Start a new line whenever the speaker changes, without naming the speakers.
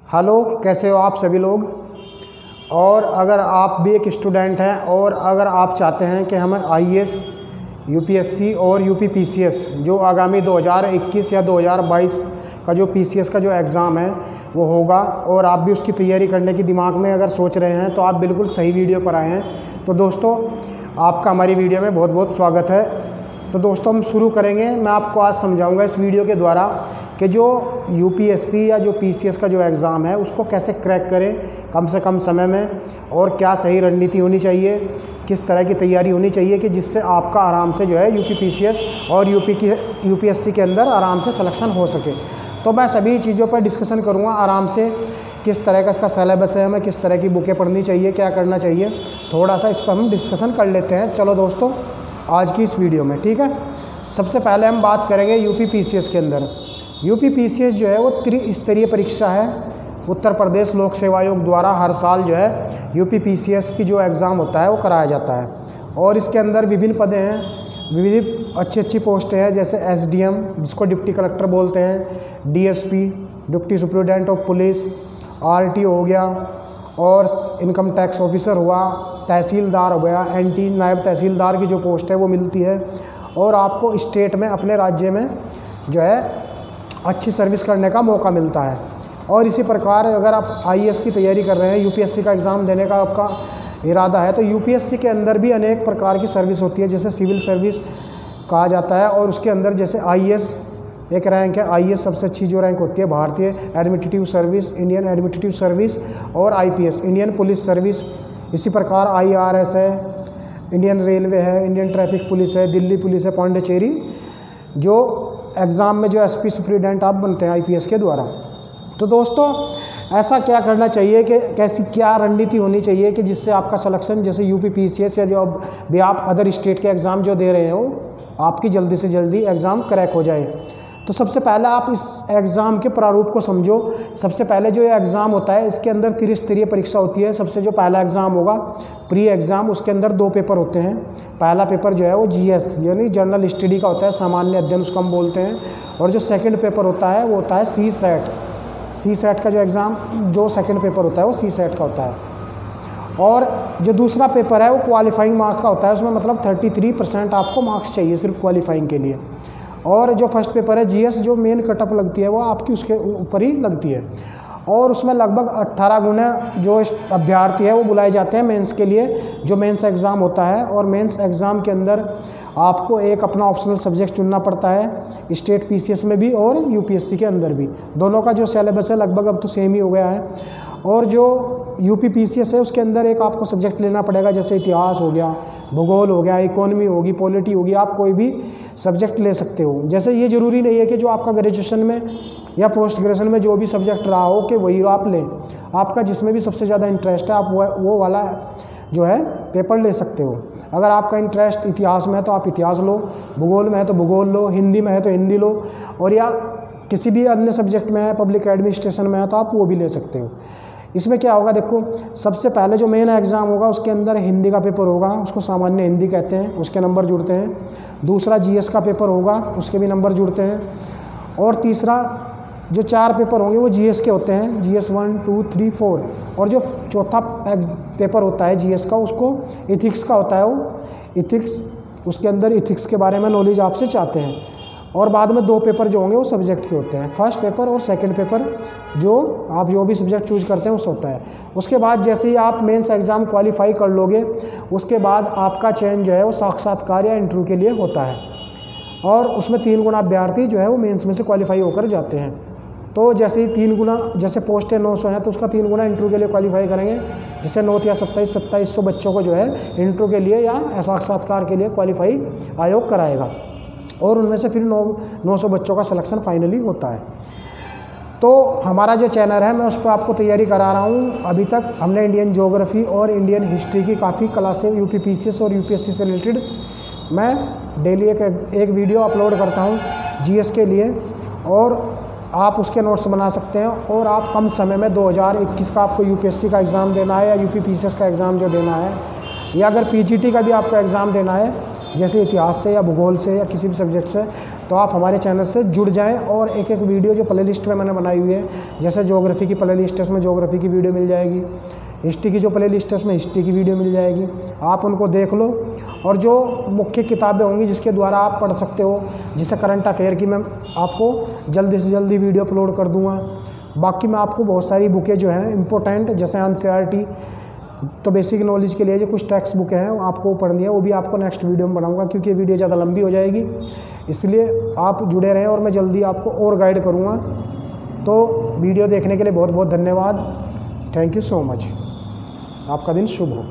Hello, कैसे हो आप सभी लोग। और अगर आप भी एक स्टूडेंट हैं और अगर आप चाहते हैं कि हमें आईएएस, यूपीएससी और यूपीपीसीएस जो आगामी 2021 या 2022 का जो पीसीएस का जो एग्ज़ाम है वो होगा और आप भी उसकी तैयारी करने की दिमाग में अगर सोच रहे हैं तो आप बिल्कुल सही वीडियो पर आए हैं। तो दोस्तों, आपका हमारी वीडियो में बहुत बहुत स्वागत है। तो दोस्तों, हम शुरू करेंगे। मैं आपको आज समझाऊंगा इस वीडियो के द्वारा कि जो यूपीएससी या जो पीसीएस का जो एग्ज़ाम है उसको कैसे क्रैक करें कम से कम समय में, और क्या सही रणनीति होनी चाहिए, किस तरह की तैयारी होनी चाहिए कि जिससे आपका आराम से जो है यूपीपीसीएस और यूपीएससी के अंदर आराम से सिलेक्शन हो सके। तो मैं सभी चीज़ों पर डिस्कशन करूँगा आराम से, किस तरह का इसका सिलेबस है, हमें किस तरह की बुकें पढ़नी चाहिए, क्या करना चाहिए, थोड़ा सा इस पर हम डिस्कशन कर लेते हैं। चलो दोस्तों, आज की इस वीडियो में, ठीक है। सबसे पहले हम बात करेंगे यूपीपीसीएस के अंदर। यूपीपीसीएस जो है वो त्रिस्तरीय परीक्षा है। उत्तर प्रदेश लोक सेवा आयोग द्वारा हर साल जो है यूपीपीसीएस की जो एग्ज़ाम होता है वो कराया जाता है और इसके अंदर विभिन्न पदें हैं, विविध अच्छी पोस्टें हैं, जैसे एसडीएम जिसको डिप्टी कलेक्टर बोलते हैं, DSP deputy superintendent of police, RTO हो गया, और इनकम टैक्स ऑफिसर हुआ, तहसीलदार हो गया, एनटी नायब तहसीलदार की जो पोस्ट है वो मिलती है। और आपको स्टेट में अपने राज्य में जो है अच्छी सर्विस करने का मौका मिलता है। और इसी प्रकार अगर आप आईएएस की तैयारी कर रहे हैं, यूपीएससी का एग्ज़ाम देने का आपका इरादा है, तो यूपीएससी के अंदर भी अनेक प्रकार की सर्विस होती है, जैसे सिविल सर्विस कहा जाता है। और उसके अंदर जैसे आईएएस एक रैंक है। आईएएस सबसे अच्छी जो रैंक होती है भारतीय administrative service, Indian administrative service, और आईपीएस इंडियन पुलिस सर्विस। इसी प्रकार आईआरएस है, इंडियन रेलवे है, इंडियन ट्रैफिक पुलिस है, दिल्ली पुलिस है, पौंडीचेरी, जो एग्ज़ाम में जो एसपी सुपरिटेंडेंट आप बनते हैं आईपीएस के द्वारा। तो दोस्तों, ऐसा क्या करना चाहिए कि कैसी क्या रणनीति होनी चाहिए कि जिससे आपका सिलेक्शन, जैसे यूपीपीसीएस या जो भी आप अदर स्टेट के एग्ज़ाम जो दे रहे हो, आपकी जल्दी से जल्दी एग्ज़ाम क्रैक हो जाए। तो सबसे पहले आप इस एग्ज़ाम के प्रारूप को समझो। सबसे पहले जो ये एग्ज़ाम होता है इसके अंदर त्रिस्तरीय परीक्षा होती है। सबसे जो पहला एग्ज़ाम होगा प्री एग्ज़ाम, उसके अंदर 2 पेपर होते हैं। पहला पेपर जो है वो जीएस यानी जनरल स्टडी का होता है, सामान्य अध्ययन उसको हम बोलते हैं। और जो सेकंड पेपर होता है वो होता है सी सेट का जो एग्ज़ाम, जो सेकंड पेपर होता है वो सी सेट का होता है। और जो दूसरा पेपर है वो क्वालिफाइंग मार्क्स का होता है, उसमें मतलब 33% आपको मार्क्स चाहिए सिर्फ क्वालिफाइंग के लिए। और जो फर्स्ट पेपर है जीएस, जो मेन कटअप लगती है वो आपकी उसके ऊपर ही लगती है। और उसमें लगभग 18 गुना जो अभ्यर्थी है वो बुलाए जाते हैं मेंस के लिए, जो मेंस एग्ज़ाम होता है। और मेंस एग्ज़ाम के अंदर आपको एक अपना ऑप्शनल सब्जेक्ट चुनना पड़ता है, स्टेट पीसीएस में भी और यूपीएससी के अंदर भी। दोनों का जो सिलेबस है लगभग अब तो सेम ही हो गया है। और जो यूपीपीसीएस है उसके अंदर एक आपको सब्जेक्ट लेना पड़ेगा, जैसे इतिहास हो गया, भूगोल हो गया, इकोनॉमी होगी, पॉलिटी होगी, आप कोई भी सब्जेक्ट ले सकते हो। जैसे ये ज़रूरी नहीं है कि जो आपका ग्रेजुएशन में या पोस्ट ग्रेजुएशन में जो भी सब्जेक्ट रहा हो कि वही आप लें। आपका जिसमें भी सबसे ज़्यादा इंटरेस्ट है आप वो वाला जो है पेपर ले सकते हो। अगर आपका इंटरेस्ट इतिहास में है तो आप इतिहास लो, भूगोल में है तो भूगोल लो, हिंदी में है तो हिंदी लो, और या किसी भी अन्य सब्जेक्ट में है, पब्लिक एडमिनिस्ट्रेशन में है तो आप वो भी ले सकते हो। इसमें क्या होगा, देखो, सबसे पहले जो मेन एग्ज़ाम होगा उसके अंदर हिंदी का पेपर होगा, उसको सामान्य हिंदी कहते हैं, उसके नंबर जुड़ते हैं। दूसरा जीएस का पेपर होगा, उसके भी नंबर जुड़ते हैं। और तीसरा जो 4 पेपर होंगे वो जीएस के होते हैं, जीएस 1, 2, 3, 4। और जो चौथा पेपर होता है जीएस का, उसको इथिक्स का होता है। वो इथिक्स, उसके अंदर इथिक्स के बारे में नॉलेज आपसे चाहते हैं। और बाद में 2 पेपर जो होंगे वो सब्जेक्ट के होते हैं, फर्स्ट पेपर और सेकंड पेपर, जो आप जो भी सब्जेक्ट चूज करते हैं उस होता है। उसके बाद जैसे ही आप मेंस एग्ज़ाम क्वालिफाई कर लोगे, उसके बाद आपका चयन जो है वो साक्षात्कार या इंटरव्यू के लिए होता है। और उसमें 3 गुना अभ्यर्थी जो है वो मेंस में से क्वालिफाई होकर जाते हैं। तो जैसे ही 3 गुना, जैसे पोस्टें 900 हैं तो उसका 3 गुना इंटरव्यू के लिए क्वालिफाई करेंगे। जैसे 9 या 2700 बच्चों को जो है इंटरव्यू के लिए या साक्षात्कार के लिए क्वालिफाई आयोग कराएगा, और उनमें से फिर 900 बच्चों का सिलेक्शन फाइनली होता है। तो हमारा जो चैनल है मैं उस पर आपको तैयारी करा रहा हूँ। अभी तक हमने इंडियन ज्योग्राफी और इंडियन हिस्ट्री की काफ़ी क्लासें यूपीपीसीएस और यूपीएससी से रिलेटेड मैं डेली एक वीडियो अपलोड करता हूँ जीएस के लिए, और आप उसके नोट्स बना सकते हैं। और आप कम समय में 2021 का आपको यूपीएससी का एग्ज़ाम देना है या यूपीपीसीएस का एग्ज़ाम जो देना है, या अगर पीजीटी का भी आपको एग्ज़ाम देना है जैसे इतिहास से या भूगोल से या किसी भी सब्जेक्ट से, तो आप हमारे चैनल से जुड़ जाएं। और एक एक वीडियो जो प्ले लिस्ट में मैंने बनाई हुई है, जैसे ज्योग्राफी की प्ले लिस्ट है उसमें ज्योग्राफी की वीडियो मिल जाएगी, हिस्ट्री की जो प्ले लिस्ट है उसमें हिस्ट्री की वीडियो मिल जाएगी, आप उनको देख लो। और जो मुख्य किताबें होंगी जिसके द्वारा आप पढ़ सकते हो, जिससे करंट अफेयर की मैं आपको जल्दी से जल्दी वीडियो अपलोड कर दूँगा। बाकी मैं आपको बहुत सारी बुकें जो हैं इम्पोर्टेंट, जैसे NCERT, तो बेसिक नॉलेज के लिए जो कुछ टेक्स्ट बुकें हैं आपको पढ़नी है, वो भी आपको नेक्स्ट वीडियो में बनाऊंगा, क्योंकि ये वीडियो ज़्यादा लंबी हो जाएगी। इसलिए आप जुड़े रहें और मैं जल्दी आपको और गाइड करूँगा। तो वीडियो देखने के लिए बहुत बहुत धन्यवाद। Thank you so much. आपका दिन शुभ हो।